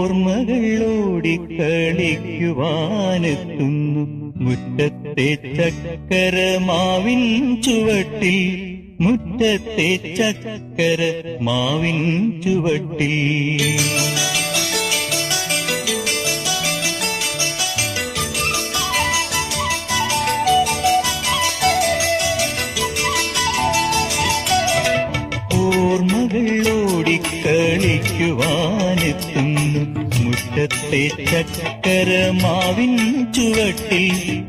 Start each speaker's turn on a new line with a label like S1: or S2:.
S1: ഓർമ്മകൾ ഓടിക്കളിക്കുവാനെത്തുന്നു മുറ്റത്തെ ചക്കര മാവിൻ ചുവട്ടിൽ, മുറ്റത്തെ ചക്കര മാവിൻ ചുവട്ടിൽ. ഓർമ്മകൾ ഓടിക്കളിക്കുവാനെത്തുന്നു മുറ്റത്തെ ചക്കര മാവിൻ ചുവട്ടിൽ.